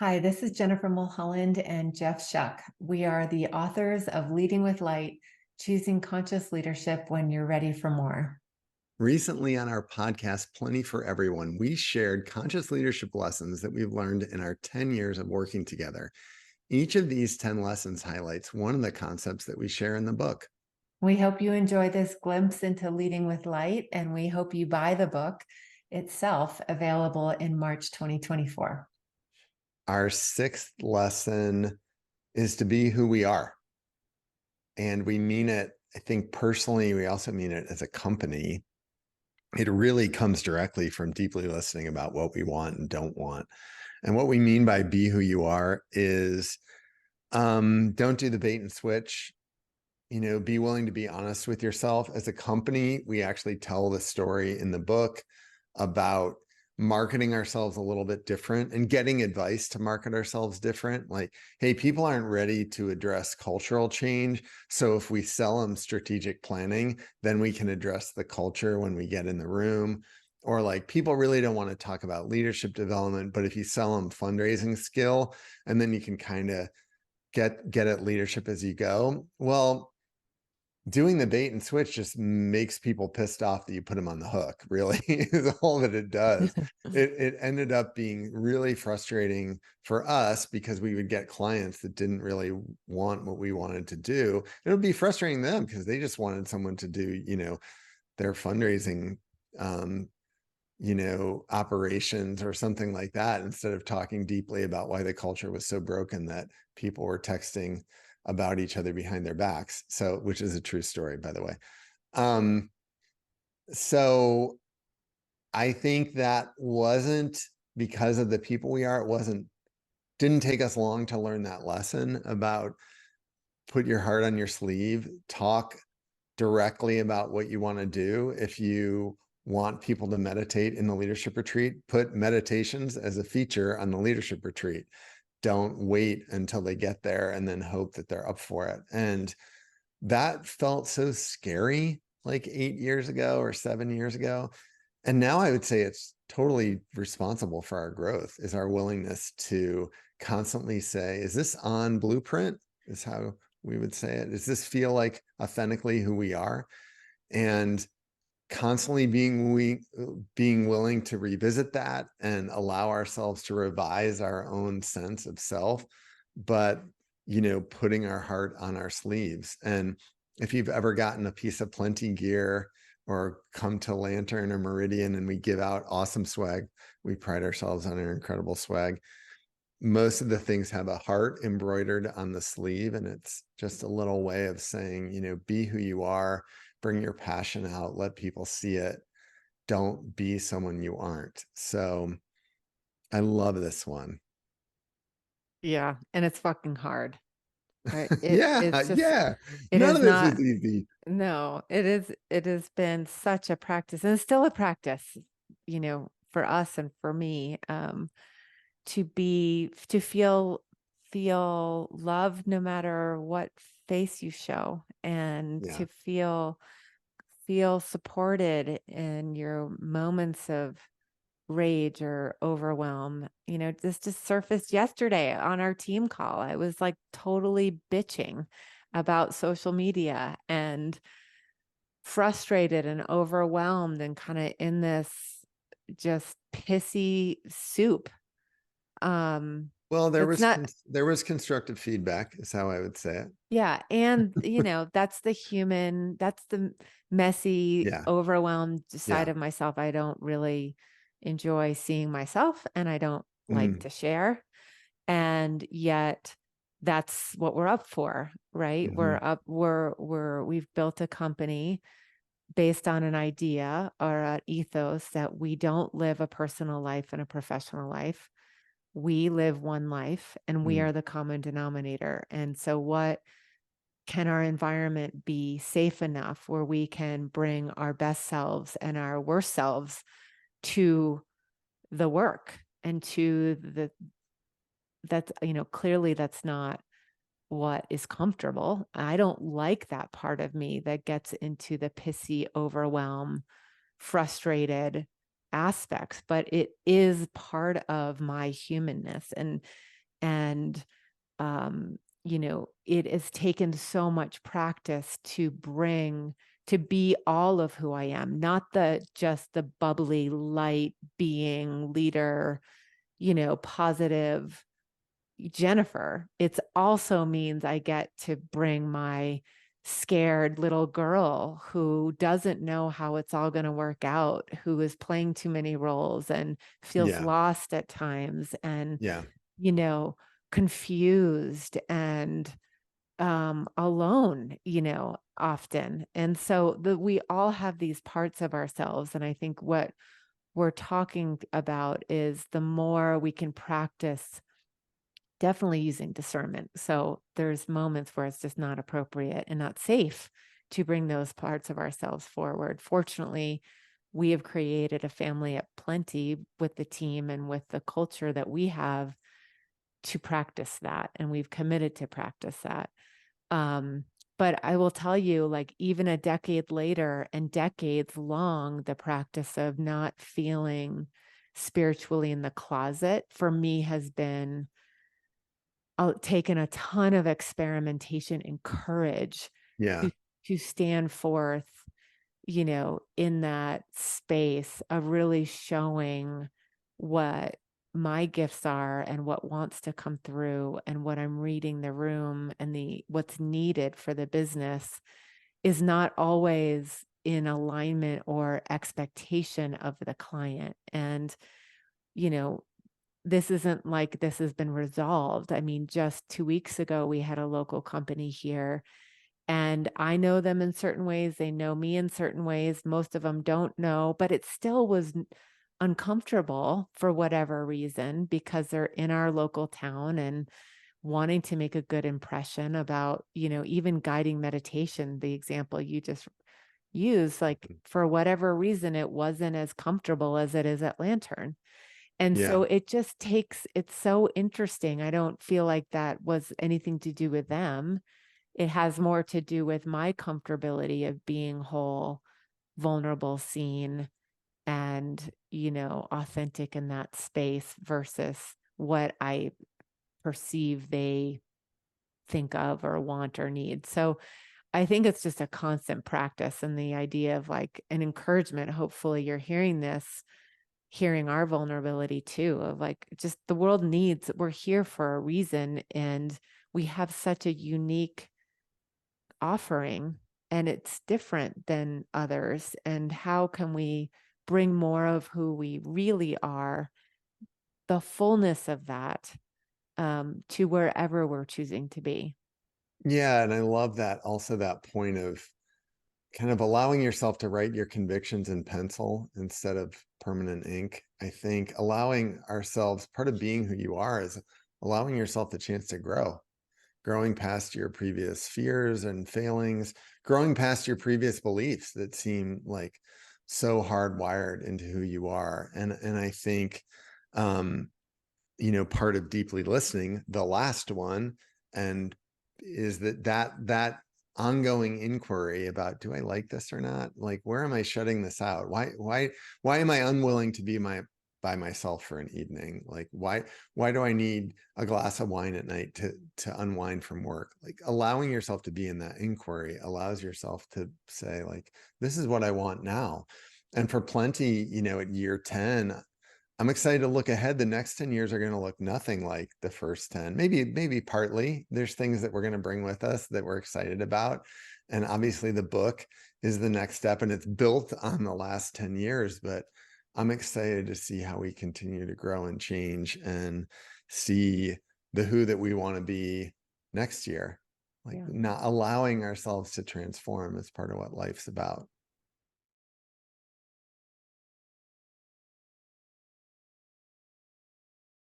Hi, this is Jennifer Mulholland and Jeff Shuck. We are the authors of Leading with Light, Choosing Conscious Leadership When You're Ready for More. Recently on our podcast, Plenty for Everyone, we shared conscious leadership lessons that we've learned in our 10 years of working together. Each of these 10 lessons highlights one of the concepts that we share in the book. We hope you enjoy this glimpse into Leading with Light, and we hope you buy the book itself, available in March 2024. Our sixth lesson is to be who we are. And we mean it, I think personally, we also mean it as a company. It really comes directly from deeply listening about what we want and don't want. And what we mean by be who you are is don't do the bait and switch. Be willing to be honest with yourself. As a company, we actually tell the story in the book about marketing ourselves a little bit different and getting advice to market ourselves different. Like, hey, people aren't ready to address cultural change. So if we sell them strategic planning, then we can address the culture when we get in the room. Or like, people really don't want to talk about leadership development, but if you sell them fundraising skill, and then you can kind of get at leadership as you go. Well, doing the bait and switch just makes people pissed off that you put them on the hook, really, is all that it does. It ended up being really frustrating for us because we would get clients that didn't really want what we wanted to do. It would be frustrating them because they just wanted someone to do, their fundraising, operations or something like that, instead of talking deeply about why the culture was so broken that people were texting about each other behind their backs. So, which is a true story, by the way. So I think that wasn't because of the people we are. Didn't take us long to learn that lesson about put your heart on your sleeve, talk directly about what you want to do. If you want people to meditate in the leadership retreat, put meditations as a feature on the leadership retreat. Don't wait until they get there and then hope that they're up for it. And that felt so scary like 8 years ago or 7 years ago. And now I would say it's totally responsible for our growth, is our willingness to constantly say, is this on blueprint? Is how we would say it. Does this feel like authentically who we are? And constantly being willing to revisit that and allow ourselves to revise our own sense of self, but putting our heart on our sleeves. And if you've ever gotten a piece of Plenty gear or come to Lantern or Meridian and we give out awesome swag, we pride ourselves on our incredible swag. Most of the things have a heart embroidered on the sleeve, and it's just a little way of saying, be who you are, bring your passion out, let people see it. Don't be someone you aren't. So I love this one. Yeah, and it's fucking hard. Right? Yeah, It's just yeah. it None is of this not is easy. no, it has been such a practice and it's still a practice, for us and for me, to feel loved no matter what face you show and Yeah. to feel supported in your moments of rage or overwhelm. This just surfaced yesterday on our team call. I was like totally bitching about social media and frustrated and overwhelmed and kind of in this just pissy soup. Well, That's not, there was constructive feedback, is how I would say it. yeah. And, that's that's the messy, Yeah. overwhelmed side Yeah. of myself. I don't really enjoy seeing myself and I don't like Mm, to share. And yet that's what we're up for, right? mhm, We've built a company based on an idea or an ethos that we don't live a personal life and a professional life. We live one life and we mm, are the common denominator. And so what can our environment be safe enough where we can bring our best selves and our worst selves to the work and to that's, clearly that's not what is comfortable. I don't like that part of me that gets into the pissy, overwhelm, frustrated aspects, but it is part of my humanness. And And, it has taken so much practice to be all of who I am, not just the bubbly, light being leader, positive Jennifer. It's also means I get to bring my scared little girl who doesn't know how it's all going to work out, who is playing too many roles and feels Yeah. lost at times and, Yeah. you know, confused and alone, often. And so we all have these parts of ourselves. And I think what we're talking about is the more we can practice definitely using discernment. So there's moments where it's just not appropriate and not safe to bring those parts of ourselves forward. Fortunately, we have created a family at Plenty with the team and with the culture that we have to practice that. And we've committed to practice that. Um, but I will tell you, like, even a decade later and decades long, the practice of not feeling spiritually in the closet for me has been taken a ton of experimentation and courage Yeah. to stand forth, in that space of really showing what my gifts are and what wants to come through and what I'm reading the room and what's needed for the business is not always in alignment or expectation of the client. And, you know, this isn't like this has been resolved. I mean, just 2 weeks ago, we had a local company here, and I know them in certain ways. They know me in certain ways. Most of them don't know, but it still was uncomfortable for whatever reason because they're in our local town and wanting to make a good impression about, even guiding meditation, the example you just used, like for whatever reason, it wasn't as comfortable as it is at Lantern. And Yeah. so it's so interesting. I don't feel like that was anything to do with them. It has more to do with my comfortability of being whole, vulnerable, seen, and, authentic in that space versus what I perceive they think of or want or need. So I think it's just a constant practice and the idea of like an encouragement. Hopefully you're hearing our vulnerability too, of like, just the world we're here for a reason. And we have such a unique offering and it's different than others. And how can we bring more of who we really are, the fullness of that, to wherever we're choosing to be? Yeah. And I love that also, that point of kind of allowing yourself to write your convictions in pencil instead of permanent ink. I think allowing ourselves, part of being who you are is allowing yourself the chance to grow, growing past your previous fears and failings, growing past your previous beliefs that seem like so hardwired into who you are. And I think, part of deeply listening, the last one, and is that ongoing inquiry about, do I like this or not? Like, where am I shutting this out? Why am I unwilling to be by myself for an evening? Like, why do I need a glass of wine at night to unwind from work? Like, allowing yourself to be in that inquiry allows yourself to say, like, this is what I want now. And for Plenty, at year 10, I'm excited to look ahead. The next 10 years are going to look nothing like the first 10. Maybe partly there's things that we're going to bring with us that we're excited about. And obviously the book is the next step and it's built on the last 10 years, but I'm excited to see how we continue to grow and change and see the who that we want to be next year. Like, Yeah. not allowing ourselves to transform is part of what life's about.